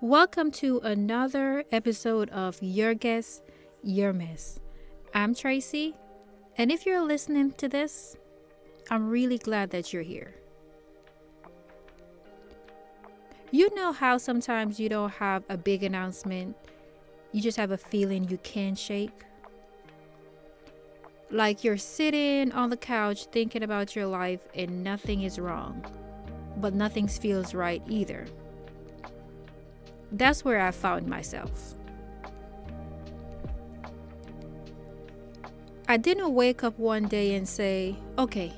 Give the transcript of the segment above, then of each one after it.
Welcome to another episode of Your Guess, Your Mess. I'm Tracy, and if you're listening to this, I'm really glad that you're here. You know how sometimes you don't have a big announcement, you just have a feeling you can't shake? Like you're sitting on the couch thinking about your life and nothing is wrong, but nothing feels right either. That's where I found myself. I didn't wake up one day and say, okay,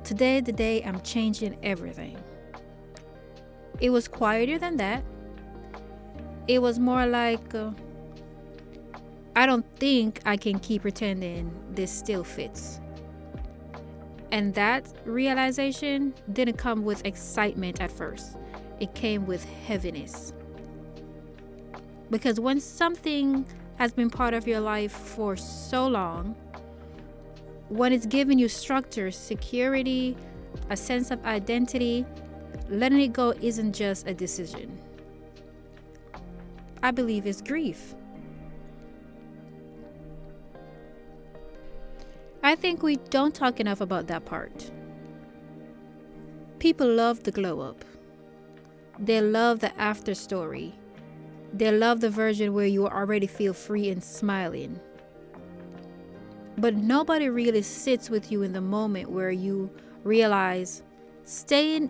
today the day I'm changing everything. It was quieter than that. It was more like, I don't think I can keep pretending this still fits. And that realization didn't come with excitement at first. It came with heaviness. Because when something has been part of your life for so long, when it's given you structure, security, a sense of identity, letting it go isn't just a decision. I believe it's grief. I think we don't talk enough about that part. People love the glow up. They love the after story. They love the version where you already feel free and smiling. But nobody really sits with you in the moment where you realize staying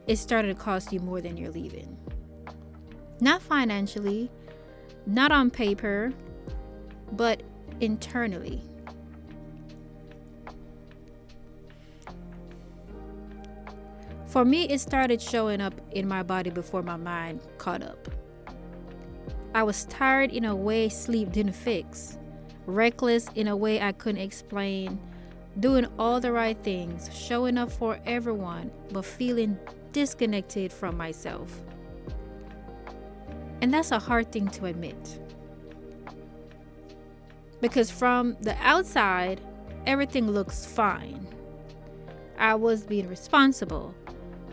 is starting to cost you more than you're leaving. Not financially, not on paper, but internally. For me, it started showing up in my body before my mind caught up. I was tired in a way sleep didn't fix, reckless in a way I couldn't explain, doing all the right things, showing up for everyone, but feeling disconnected from myself. And that's a hard thing to admit. Because from the outside, everything looks fine. I was being responsible.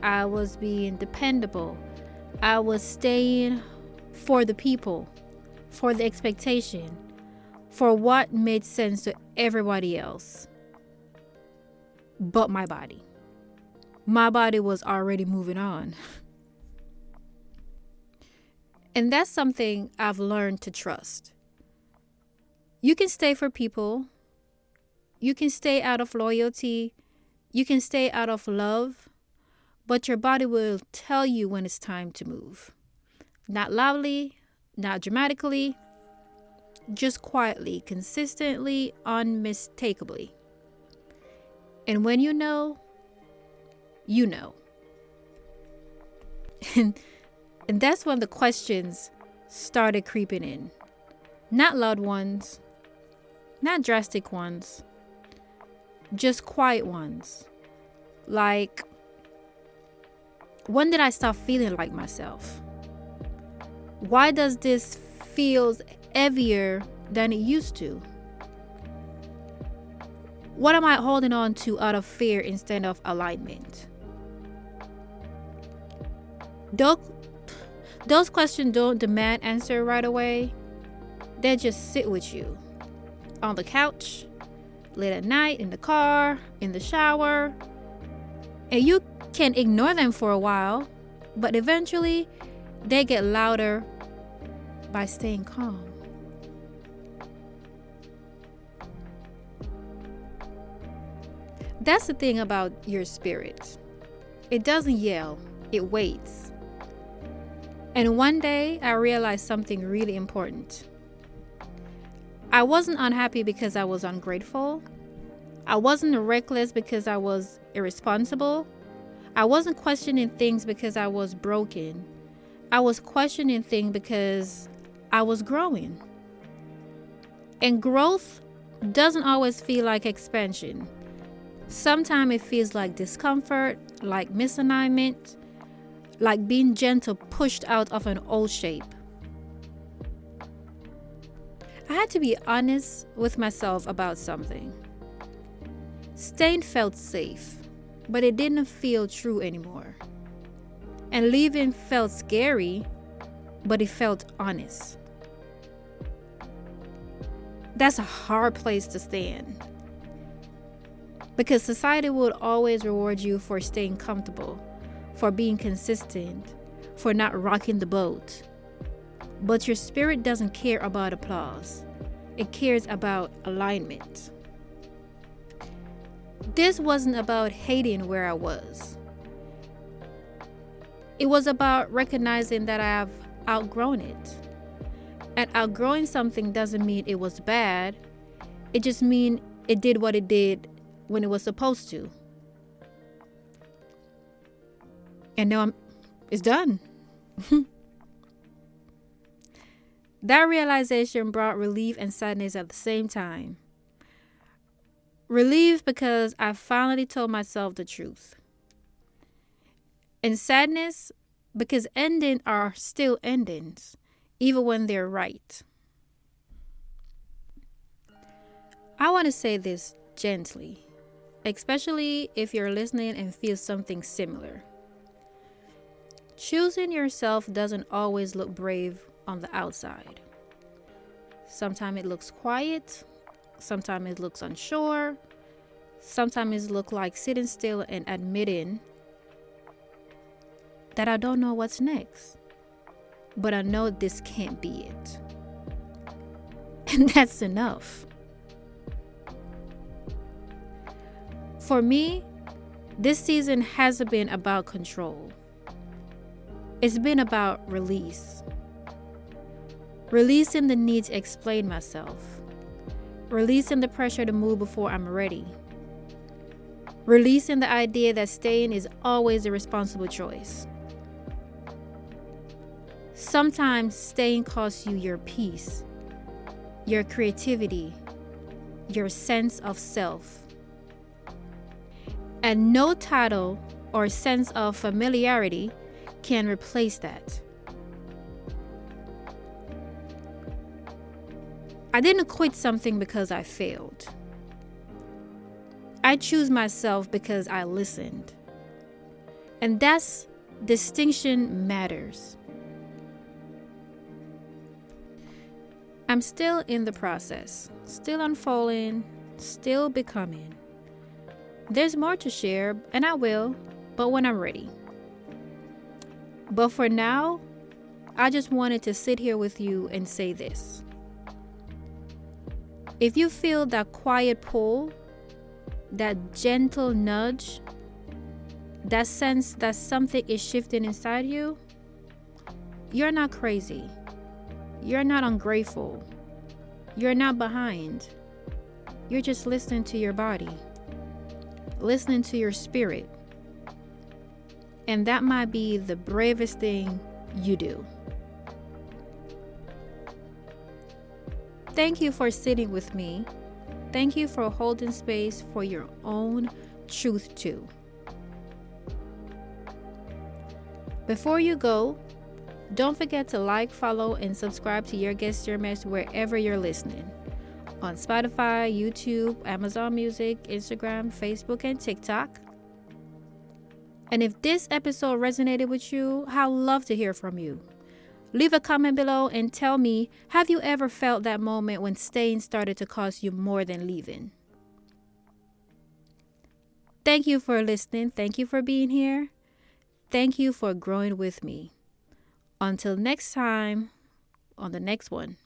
I was being dependable. I was staying for the people, for the expectation, for what made sense to everybody else. But my body. My body was already moving on. And that's something I've learned to trust. You can stay for people. You can stay out of loyalty. You can stay out of love. But your body will tell you when it's time to move. Not loudly, not dramatically, just quietly, consistently, unmistakably. And when you know, you know. And that's when the questions started creeping in. Not loud ones, not drastic ones, just quiet ones. Like, when did I stop feeling like myself? Why does this feel heavier than it used to? What am I holding on to out of fear instead of alignment? Those questions don't demand answer right away. They just sit with you. On the couch, late at night, in the car, in the shower. And you can ignore them for a while, but eventually they get louder by staying calm. That's the thing about your spirit. It doesn't yell, it waits. And one day I realized something really important. I wasn't unhappy because I was ungrateful. I wasn't reckless because I was irresponsible. I wasn't questioning things because I was broken. I was questioning things because I was growing. And growth doesn't always feel like expansion. Sometimes it feels like discomfort, like misalignment, like being gentle pushed out of an old shape. I had to be honest with myself about something. Staying felt safe, but it didn't feel true anymore. And leaving felt scary, but it felt honest. That's a hard place to stand, because society will always reward you for staying comfortable, for being consistent, for not rocking the boat. But your spirit doesn't care about applause. It cares about alignment. This wasn't about hating where I was. It was about recognizing that I have outgrown it. And outgrowing something doesn't mean it was bad. It just means it did what it did when it was supposed to. And now it's done. That realization brought relief and sadness at the same time. Relief because I finally told myself the truth. And sadness because endings are still endings, even when they're right. I want to say this gently, especially if you're listening and feel something similar. Choosing yourself doesn't always look brave on the outside. Sometimes it looks quiet, sometimes it looks unsure, sometimes it looks like sitting still and admitting that I don't know what's next, but I know this can't be it. And that's enough. For me, this season hasn't been about control. It's been about release. Releasing the need to explain myself. Releasing the pressure to move before I'm ready. Releasing the idea that staying is always a responsible choice. Sometimes staying costs you your peace, your creativity, your sense of self. And no title or sense of familiarity can replace that. I didn't quit something because I failed. I choose myself because I listened. And that distinction matters. I'm still in the process, still unfolding, still becoming. There's more to share, and I will, but when I'm ready. But for now, I just wanted to sit here with you and say this. If you feel that quiet pull, that gentle nudge, that sense that something is shifting inside you, you're not crazy. You're not ungrateful. You're not behind. You're just listening to your body, listening to your spirit. And that might be the bravest thing you do. Thank you for sitting with me. Thank you for holding space for your own truth too. Before you go, don't forget to like, follow, and subscribe to Your Guest, Your Mess wherever you're listening. On Spotify, YouTube, Amazon Music, Instagram, Facebook, and TikTok. And if this episode resonated with you, I'd love to hear from you. Leave a comment below and tell me, have you ever felt that moment when staying started to cost you more than leaving? Thank you for listening. Thank you for being here. Thank you for growing with me. Until next time, on the next one.